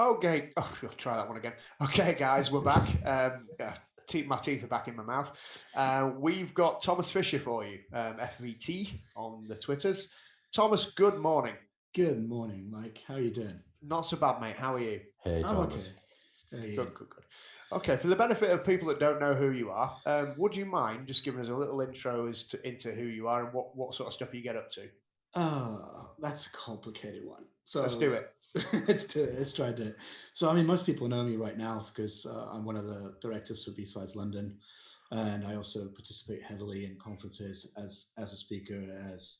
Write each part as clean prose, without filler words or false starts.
Okay, oh, I'll try that one again. Okay, guys, we're back. My teeth are back in my mouth. We've got Thomas Fischer for you, FVT on the Twitters. Thomas, good morning. Good morning, Mike. How are you doing? Not so bad, mate. How are you? Hey, I'm okay. Thomas. How are you? Good, good, good. Okay, for the benefit of people that don't know who you are, would you mind just giving us a little intro into who you are and what sort of stuff you get up to? Oh, that's a complicated one. Let's do So it. let's do it. Let's try to do it. So, I mean, most people know me right now because I'm one of the directors for B-Sides London, and I also participate heavily in conferences as a speaker, as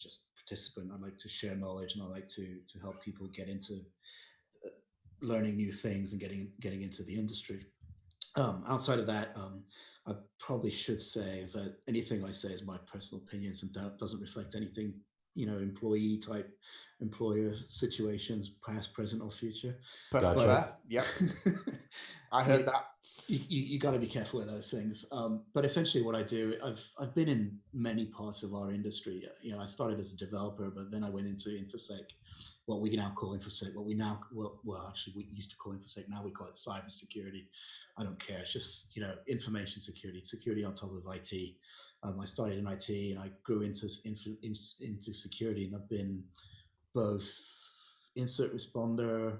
just participant. I like to share knowledge, and I like to help people get into learning new things and getting into the industry. Outside of that, I probably should say that anything I say is my personal opinions and doesn't reflect anything, employee type employer situations, past, present, or future. Perfectly Gotcha. fair. But Yep, I yeah, heard that. you got to be careful with those things. But essentially, what I do, I've been in many parts of our industry. I started as a developer, but then I went into infosec, what we now call infosec, what we now well actually we used to call infosec. Now we call it cybersecurity. I don't care. It's just information security, security on top of IT. I started in IT and I grew into security, and I've been both insert responder,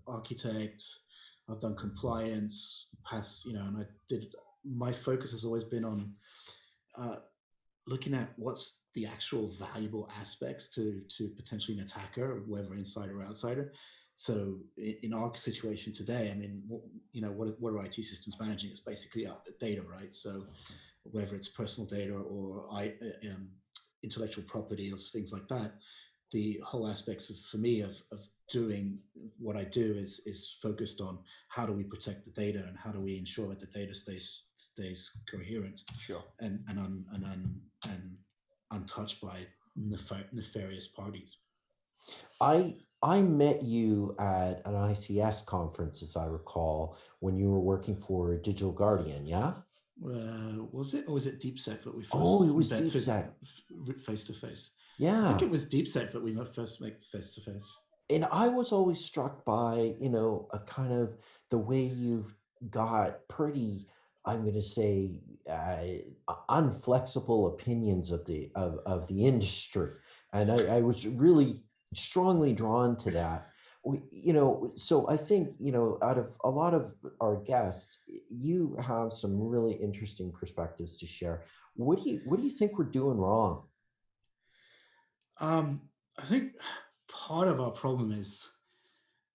architect. I've done compliance, past, and I did. My focus has always been on uh, looking at what's the actual valuable aspects to potentially an attacker, whether inside or outsider. So in our situation today, I mean, what are IT systems managing? It's basically data, right? So whether it's personal data or intellectual property or things like that, the whole aspects for me of doing what I do is focused on how do we protect the data and how do we ensure that the data stays coherent Sure. and untouched by nefarious parties. I met you at an ICS conference, as I recall, when you were working for Digital Guardian. Yeah. Was it, or was it DeepSec that we Oh, it first was met DeepSec. face to face? I think Yeah. it was DeepSec that we first met face to face. And I was always struck by, a kind of the way you've got pretty, I'm going to say, unflexible opinions of the industry, and I was really strongly drawn to that. So I think out of a lot of our guests, you have some really interesting perspectives to share. What do you think we're doing wrong? Um, I think part of our problem is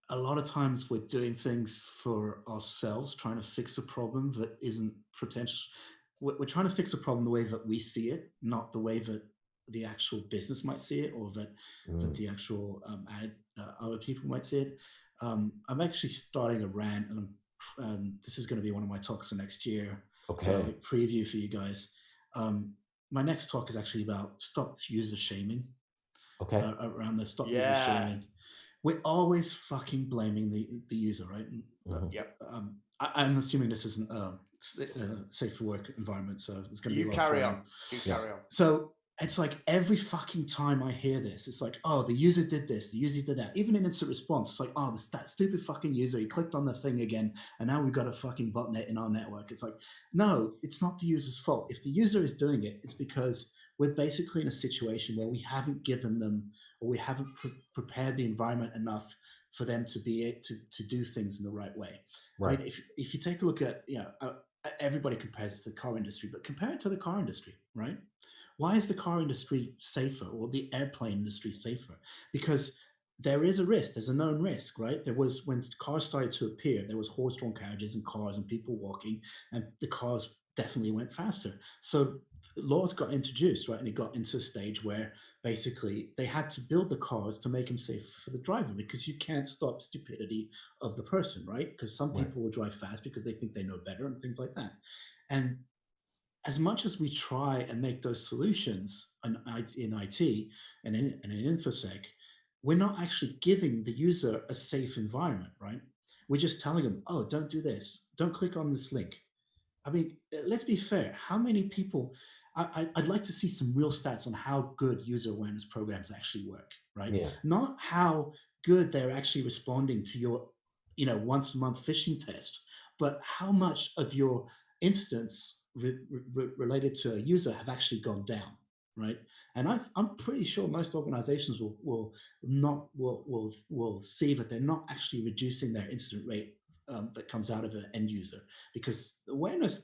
a lot of times we're doing things for ourselves, trying to fix a problem that isn't potential. We're trying to fix a problem the way that we see it, not the way that the actual business might see it, or that Mm, the actual other people might see it. I'm actually starting a rant, and this is going to be one of my talks for next year. So, okay. like, preview for you guys. Um, my next talk is actually about stop user shaming, Okay. around the stop user Yeah. shaming. We're always fucking blaming the user, right? Mhm. Yep. I'm assuming this isn't a safe for work environment, so there's going to be You a lot of carry on. swearing. You Yeah. carry on. So it's like every fucking time I hear this, it's like, oh, the user did this, the user did that. Even in instant response, it's like, oh, that stupid fucking user, he clicked on the thing again, and now we've got a fucking botnet in our network. It's like, no, it's not the user's fault. If the user is doing it, it's because we're basically in a situation where we haven't given them, or we haven't prepared the environment enough for them to be able to do things in the right way. I Right. mean, if you take a look at, everybody compares it to the car industry, but compare it to the car industry, right? Why is the car industry safer, or the airplane industry safer? Because there is a risk. There's a known risk, right? There was, when cars started to appear, there was horse-drawn carriages and cars and people walking, and the cars definitely went faster. So laws got introduced, right? And it got into a stage where basically they had to build the cars to make them safe for the driver, because you can't stop stupidity of the person, right? Because some Right. people will drive fast because they think they know better and things like that. And as much as we try and make those solutions in IT and in InfoSec, we're not actually giving the user a safe environment, right? We're just telling them, oh, don't do this. Don't click on this link. I mean, let's be fair. How many people? I'd like to see some real stats on how good user awareness programs actually work, right? Yeah. Not how good they're actually responding to your, once a month phishing test, but how much of your instance related to a user have actually gone down, right? And I'm pretty sure most organizations will not will see that they're not actually reducing their incident rate that comes out of an end user, because awareness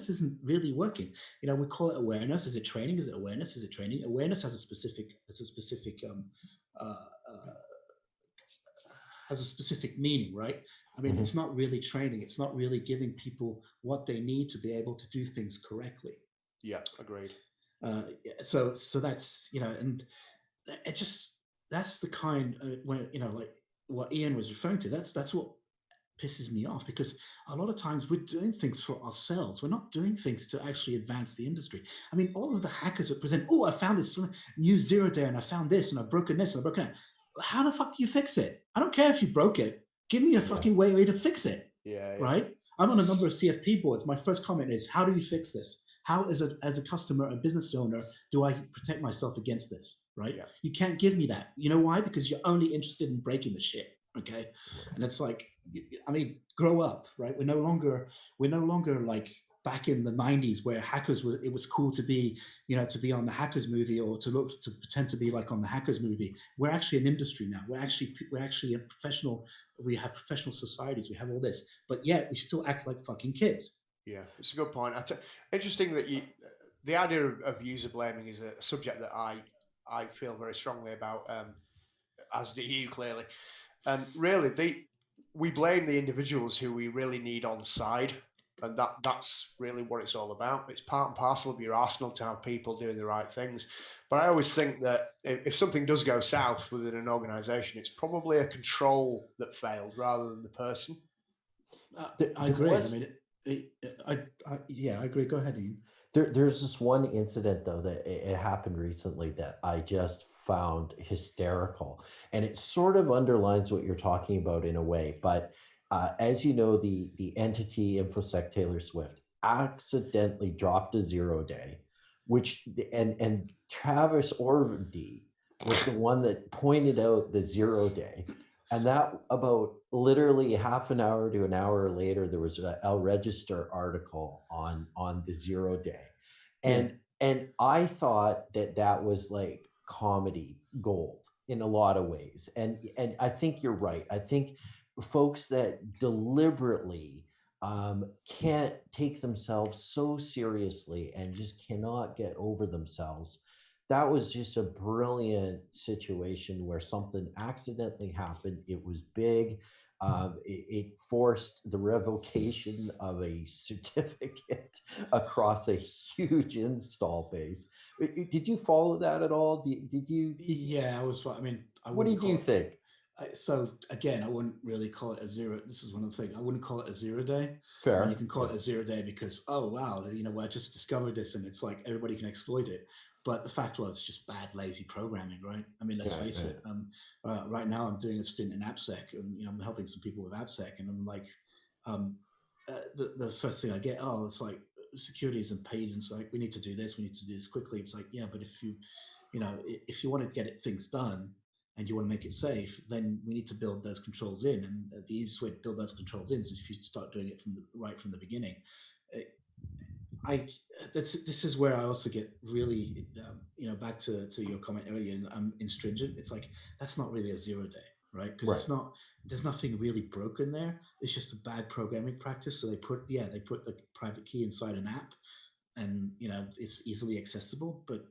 isn't really working. We call it awareness. Is it training? Is it awareness? Is it training? Awareness has a specific uh, uh, has a specific meaning, right? I mean, Mhm. it's not really training. It's not really giving people what they need to be able to do things correctly. Yeah, agreed. So that's, and it just, that's the kind, when, like what Ian was referring to. That's what pisses me off, because a lot of times we're doing things for ourselves. We're not doing things to actually advance the industry. I mean, all of the hackers that present, oh, I found this new zero day and I found this and I've broken this and I've broken that. How the fuck do you fix it? I don't care if you broke it. Give me a fucking way to fix it, Yeah. right? I'm on a number of CFP boards. My first comment is, how do you fix this? How, as a customer, a business owner, do I protect myself against this, right? Yeah. You can't give me that. You know why? Because you're only interested in breaking the shit. Okay. And it's like, I mean, grow up, right? We're no longer like back in the 90s where hackers were, it was cool to be, to be on the Hackers movie, or to pretend to be like on the Hackers movie. We're actually an industry now. We're actually a professional. We have professional societies. We have all this, but yet we still act like fucking kids. Yeah, it's a good point. Interesting that the idea of user blaming is a subject that I feel very strongly about, as do you clearly. And really, we blame the individuals who we really need on side, and that's really what it's all about. It's part and parcel of your arsenal to have people doing the right things. But I always think that if something does go south within an organization, it's probably a control that failed rather than the person. I agree. I mean, yeah, I agree. Go ahead, Ian. There's this one incident though that it happened recently that I just found hysterical, and it sort of underlines what you're talking about in a way. But as you know, the entity InfoSec Taylor Swift accidentally dropped a zero day, which and Travis Orvedy was the one that pointed out the zero day. And that about literally half an hour to an hour later, there was a El Register article on the zero day, Yeah. and I thought that was like comedy gold in a lot of ways, and I think you're right. I think folks that deliberately can't take themselves so seriously and just cannot get over themselves, that was just a brilliant situation where something accidentally happened. It was big. It forced the revocation of a certificate across a huge install base. Did you follow that at all? Did you? Yeah, I was. I mean, I What wouldn't did you call think? so again, I wouldn't really call it a zero. This is one of the things. I wouldn't call it a zero day. I mean, you Fair. can call it a zero day because, oh wow, I just discovered this and it's like everybody can exploit it. But the fact was, it's just bad, lazy programming, right? I mean, let's Yeah, face yeah. it. Right now, I'm doing a stint in AppSec, and I'm helping some people with AppSec, and I'm like, um, the first thing I get, oh, it's like security isn't paid, and it's like we need to do this, we need to do this quickly. It's like, yeah, but if you want to get things done and you want to make it safe, then we need to build those controls in. And the easiest way to build those controls in is if you start doing it from the beginning. I this is where I also get really back to your comment earlier. I'm stringent. It's like that's not really a zero day, right? Because Right. it's not. There's nothing really broken there. It's just a bad programming practice. So they put the private key inside an app, and it's easily accessible. But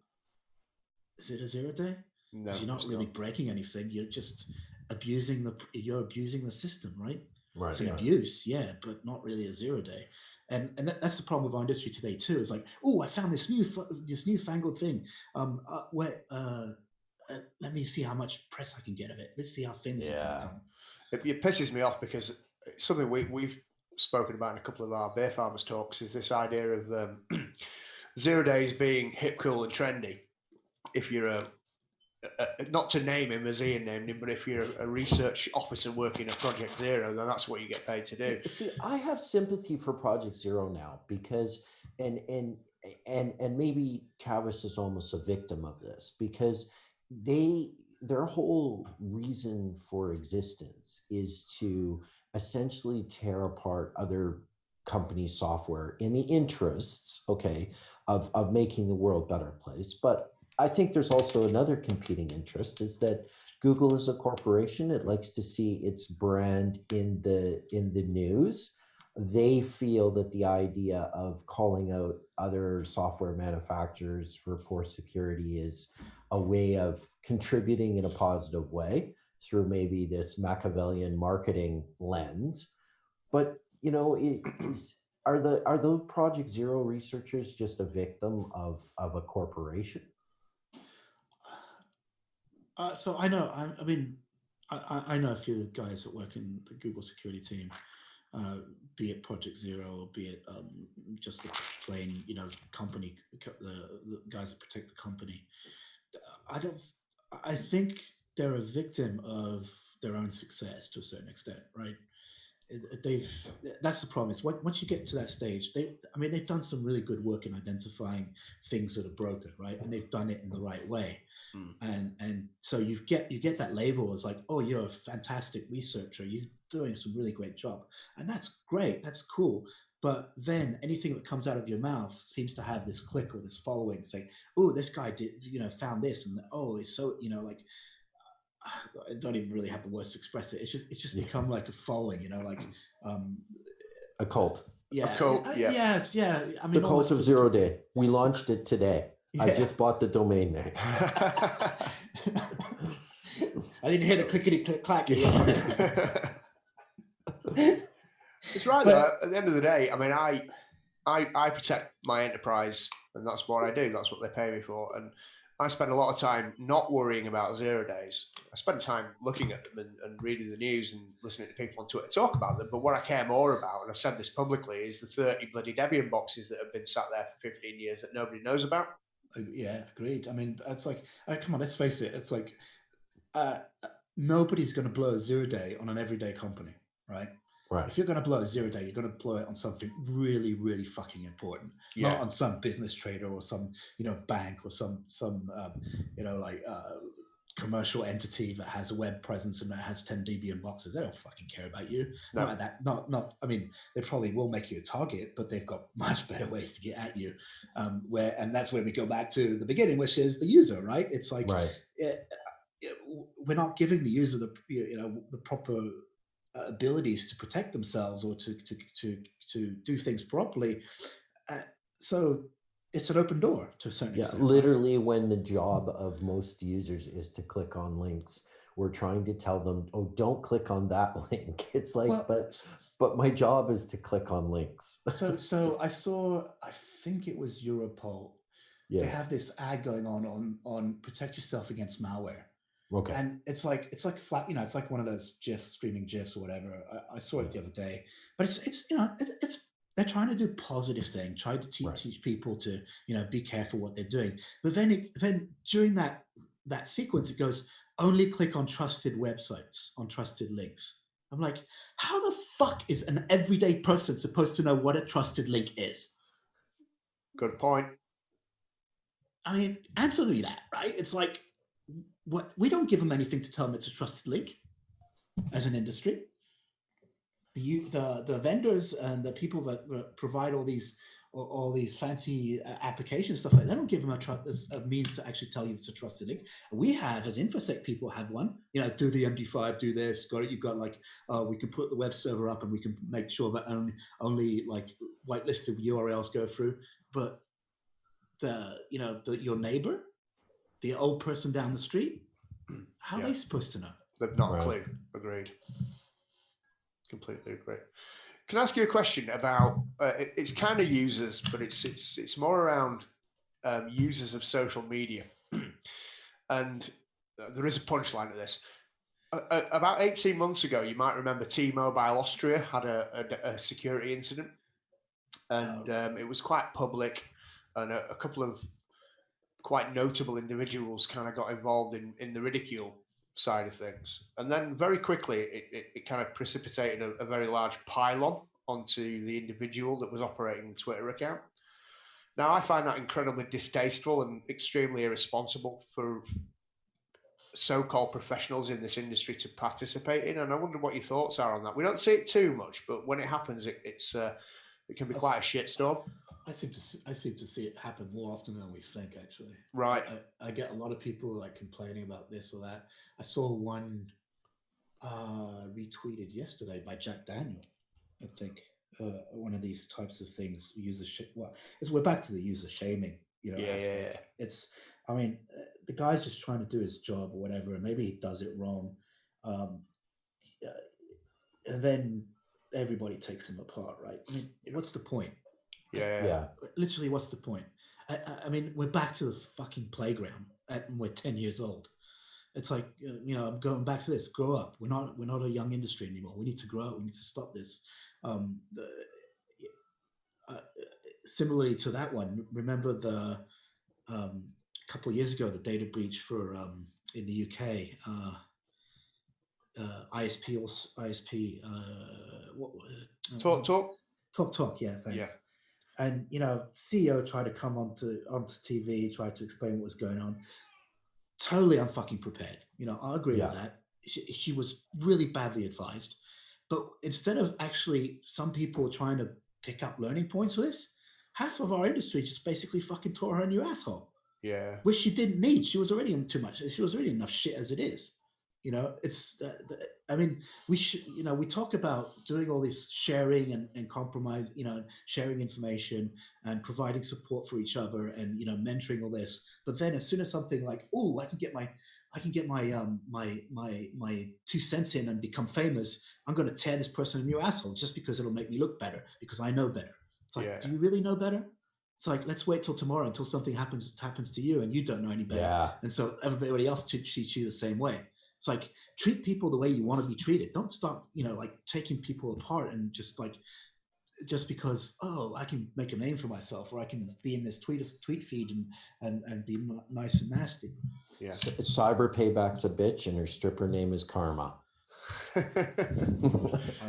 is it a zero day? Because No, you're not it's really not. breaking anything. You're just abusing the system, right? It's Right. an Right. abuse, yeah, but not really a zero day. And that's the problem with our industry today too. It's like, oh, I found this newfangled thing. Let me see how much press I can get of it. Let's see how famous I can Yeah. become. It pisses me off because it's something we've spoken about in a couple of our beer farmers talks is this idea of zero days being hip, cool, and trendy. If you're not to name him as Ian named him, but if you're a research officer working at Project Zero, then that's what you get paid to do. See, I have sympathy for Project Zero now because, and and and maybe Travis is almost a victim of this because they their whole reason for existence is to essentially tear apart other companies' software in the interests, okay, of making the world a better place. But I think there's also another competing interest is that Google is a corporation. It likes to see its brand in the news. They feel that the idea of calling out other software manufacturers for poor security is a way of contributing in a positive way through maybe this Machiavellian marketing lens. But are those Project Zero researchers just a victim of a corporation? So I know. I mean, I know a few guys that work in the Google security team, be it Project Zero or be it just the plain, company, the guys that protect the company. I don't. I think they're a victim of their own success to a certain extent, right? They've That's the problem is once you get to that stage, they've done some really good work in identifying things that are broken, right? And they've done it in the right way. And so you get that label as like, oh, you're a fantastic researcher, you're doing some really great job, and that's great, that's cool. But then anything that comes out of your mouth seems to have this click or this following, saying, oh, this guy did, found this, and oh, it's so, like, I don't even really have the words to express it. It's just become like a following, A cult. Yeah. A cult, yeah. Yes, yeah. I The mean, cult of Zero Day. We launched it today. I Yeah. just bought the domain name. I didn't hear the clickety click clack. It's right though. At the end of the day, I mean, I protect my enterprise, and that's what I do. That's what they pay me for, and I spend a lot of time not worrying about 0 days. I spend time looking at them and reading the news and listening to people on Twitter talk about them. But what I care more about, and I've said this publicly, is the 30 bloody Debian boxes that have been sat there for 15 years that nobody knows about. Yeah, agreed. I mean, it's like, come on, let's face it. It's like nobody's going to blow a 0 day on an everyday company, right? Right. If you're going to blow a 0 day, you're going to blow it on something really, really fucking important, not on some business trader or some, bank or some commercial entity that has a web presence and that has 10 Debian boxes. They don't fucking care about you. No. Not like that. Not. I mean, they probably will make you a target, but they've got much better ways to get at you. And that's where we go back to the beginning, which is the user, right? It's like, right. We're not giving the user the proper abilities to protect themselves or to do things properly. So it's an open door to a certain extent. Literally, right? When the job of most users is to click on links, we're trying to tell them, oh, don't click on that link. It's like, but my job is to click on links. So I think it was Europol. Yeah. They have this ad going on protect yourself against malware. Okay. And it's like flat, it's like one of those GIFs, streaming GIFs or whatever. I saw it the other day, but it's they're trying to do positive thing, trying to teach people to, be careful what they're doing. But then during that sequence, it goes, only click on trusted websites, on trusted links. I'm like, how the fuck is an everyday person supposed to know what a trusted link is? Good point. I mean, answer me that, right? It's like, what, we don't give them anything to tell them it's a trusted link as an industry. The vendors and the people that provide all these fancy applications, stuff like that, they don't give them a means to actually tell you it's a trusted link. We have, as InfoSec people, have one. Do the MD5, do this. Got it. You've got like, we can put the web server up and we can make sure that only like whitelisted URLs go through. But your neighbor, the old person down the street, how are they supposed to know? They've not a clue. Agreed. Completely agree. Can I ask you a question about? It's kind of users, but it's more around users of social media. And there is a punchline to this. About 18 months ago, you might remember T-Mobile Austria had a security incident, and it was quite public, and a couple of quite notable individuals kind of got involved in the ridicule side of things. And then very quickly, it kind of precipitated a very large pile-on onto the individual that was operating the Twitter account. Now, I find that incredibly distasteful and extremely irresponsible for so-called professionals in this industry to participate in. And I wonder what your thoughts are on that. We don't see it too much, but when it happens, it can be quite a shitstorm. I seem to see it happen more often than we think. Actually, Right. I get a lot of people like complaining about this or that. I saw one retweeted yesterday by Jack Daniel. I think one of these types of things. We're back to the user shaming. Aspect. It's. I mean, the guy's just trying to do his job or whatever, and maybe he does it wrong, and then everybody takes him apart, right? I mean, what's the point? Yeah. Literally, what's the point? I mean, we're back to the fucking playground, and we're 10 years old. It's like, I'm going back to this. Grow up. We're not a young industry anymore. We need to grow up. We need to stop this. Similarly to that one, remember the couple of years ago, the data breach for in the UK, ISP. Talk. Yeah, thanks. Yeah. And CEO tried to come onto TV, tried to explain what was going on. Totally unfucking prepared. I agree with that. She was really badly advised. But instead of actually some people trying to pick up learning points for this, half of our industry just basically fucking tore her a new asshole. Yeah. Which she didn't need. She was already in too much. She was already enough shit as it is. It's. I mean, we should. We talk about doing all this sharing and compromise. Sharing information and providing support for each other and mentoring all this. But then, as soon as something like, oh, I can get my 2 cents in and become famous, I'm going to tear this person a new asshole just because it'll make me look better because I know better. It's like, do you really know better? It's like, let's wait till tomorrow until something happens to you and you don't know any better. Yeah. And so everybody else treats you the same way. It's like, treat people the way you want to be treated. Don't stop, like taking people apart and just because, I can make a name for myself or I can be in this tweet feed and be nice and nasty. Yeah. Cyber Payback's a bitch and her stripper name is Karma. I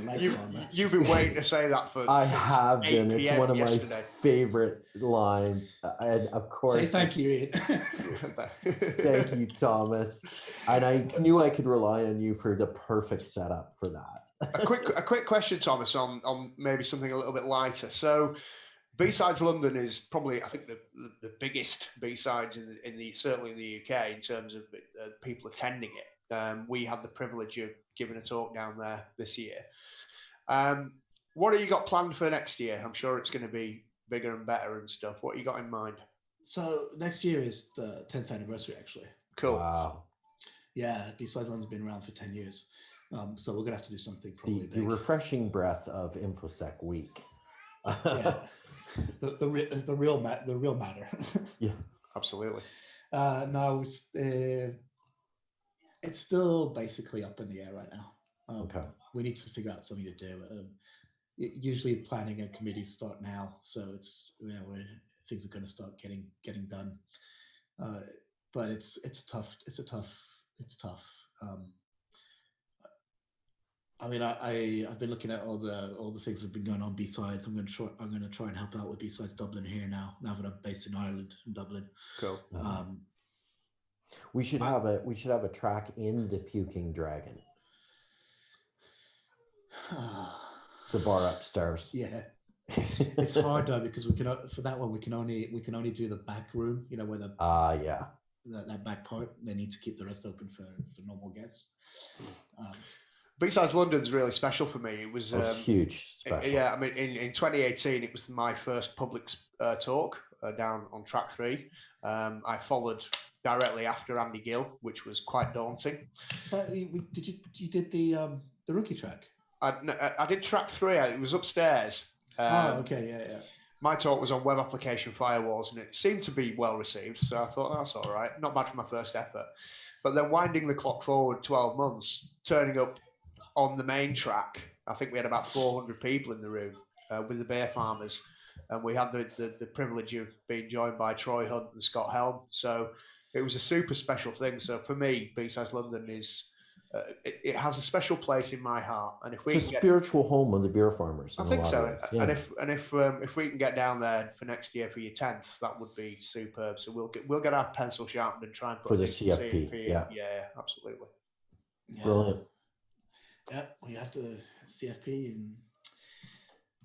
like Karma. You've been waiting to say that for I have been. It's one of my favorite lines. And of course, say thank you, Ian. Thank you, Thomas. And I knew I could rely on you for the perfect setup for that. A quick question, Thomas, on maybe something a little bit lighter. So, B-Sides London is probably, I think, the biggest B-Sides certainly in the UK in terms of people attending it. We had the privilege of giving a talk down there this year. What have you got planned for next year? I'm sure it's going to be bigger and better and stuff. What you got in mind? So next year is the 10th anniversary, actually. Cool. Wow. Yeah, B-Sides London's been around for 10 years. So we're going to have to do something probably big. The refreshing breath of InfoSec Week. Yeah. The real matter. Yeah, absolutely. No, it's still basically up in the air right now. Okay. We need to figure out something to do. Usually planning and committees start now, so it's things are going to start getting done. But it's tough. I mean, I've been looking at all the things that have been going on B-Sides. I'm going to try and help out with B-Sides Dublin here now that I'm based in Ireland, in Dublin. Cool. We should have a track in the Puking Dragon. The bar upstairs. Yeah. It's hard though because for that one we can only do the back room, where the that back part. They need to keep the rest open for normal guests. B-Sides London's really special for me. It was huge. Special. Yeah, I mean, in 2018, it was my first public talk down on track 3. I followed directly after Andy Gill, which was quite daunting. So you did the rookie track? I did track 3. It was upstairs. Okay, yeah. My talk was on web application firewalls, and it seemed to be well received. So I thought, that's all right. Not bad for my first effort. But then winding the clock forward 12 months, turning up on the main track, I think we had about 400 people in the room with the beer farmers. And we had the privilege of being joined by Troy Hunt and Scott Helm. So it was a super special thing. So for me, B-Sides London is it has a special place in my heart. And if we It's a spiritual home of the beer farmers. I In think a lot so. of ways. Yeah. And if we can get down there for next year for your 10th, that would be superb. So we'll get our pencil sharpened and try and put For the a CFP. in. Yeah. Yeah, absolutely. Yeah. Brilliant. Yeah, we have to CFP and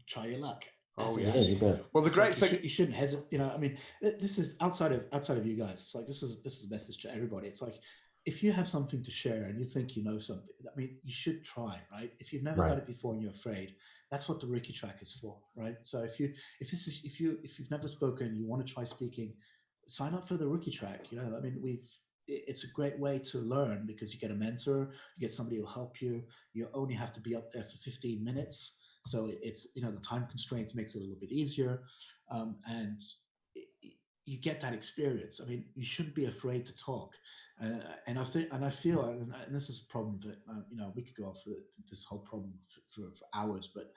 try your luck. Oh yeah, you bet. Well, the It's great like thing you shouldn't hesitate. You know, I mean, this is outside of you guys. It's like this is a message to everybody. It's like if you have something to share and you think you know something, I mean, you should try, right? If you've never done it before and you're afraid, that's what the Ricky Track is for, right? So if you've never spoken, you want to try speaking, sign up for the Rookie Track. You know, I mean, it's a great way to learn because you get a mentor, you get somebody who'll help you. You only have to be up there for 15 minutes. So it's, you know, the time constraints makes it a little bit easier. And you get that experience. I mean, you shouldn't be afraid to talk. And I feel, and this is a problem that, you know, we could go off for this whole problem for hours, but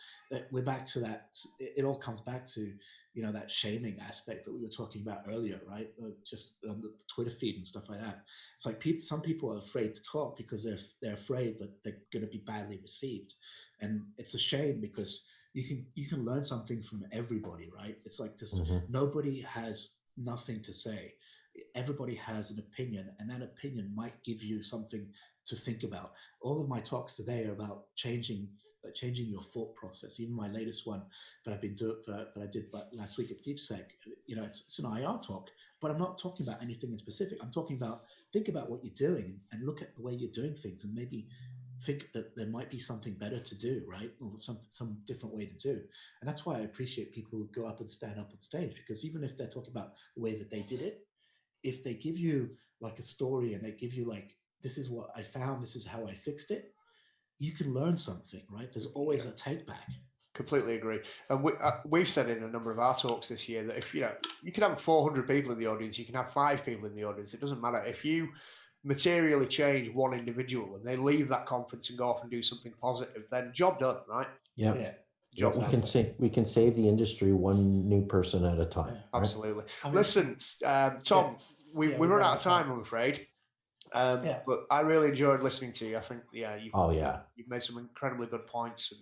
we're back to that. It all comes back to, you know, that shaming aspect that we were talking about earlier, right? Just on the Twitter feed and stuff like that. It's like some people are afraid to talk because they're afraid that they're going to be badly received. And it's a shame because you can learn something from everybody, right? It's like this, nobody has nothing to say. Everybody has an opinion, and that opinion might give you something to think about. All of my talks today are about changing your thought process. Even my latest one that I've been doing, that I did last week at DeepSec, you know, it's an IR talk, but I'm not talking about anything in specific. I'm talking about think about what you're doing and look at the way you're doing things, and maybe think that there might be something better to do, right? Or some different way to do. And that's why I appreciate people who go up and stand up on stage, because even if they're talking about the way that they did it, if they give you like a story and they give you like, this is what I found, this is how I fixed it, you can learn something, right? There's always a take back. Completely agree. And we've said in a number of our talks this year that if, you know, you can have 400 people in the audience, you can have 5 people in the audience. It doesn't matter. If you materially change one individual and they leave that conference and go off and do something positive, then job done, right? Yeah. We can save the industry one new person at a time. Yeah, right? Absolutely. I mean, listen, Tom, we've run out of time, I'm afraid. But I really enjoyed listening to you. I think, you've made some incredibly good points, and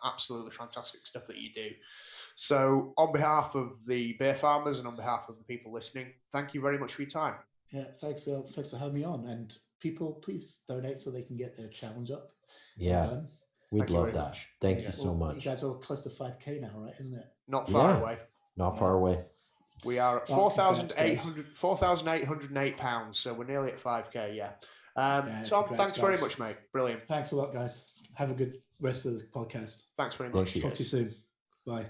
absolutely fantastic stuff that you do. So on behalf of the beer farmers and on behalf of the people listening, thank you very much for your time. Yeah, thanks for having me on. And people, please donate so they can get their challenge up. Yeah, we'd love that. Thank you so much. You guys are close to 5K now, right? Isn't it? Not far away. Not far away. We are at £4,808, so we're nearly at 5K. Yeah. Tom, thanks very much, mate. Brilliant. Thanks a lot, guys. Have a good rest of the podcast. Thanks very much. Talk to you soon. Bye.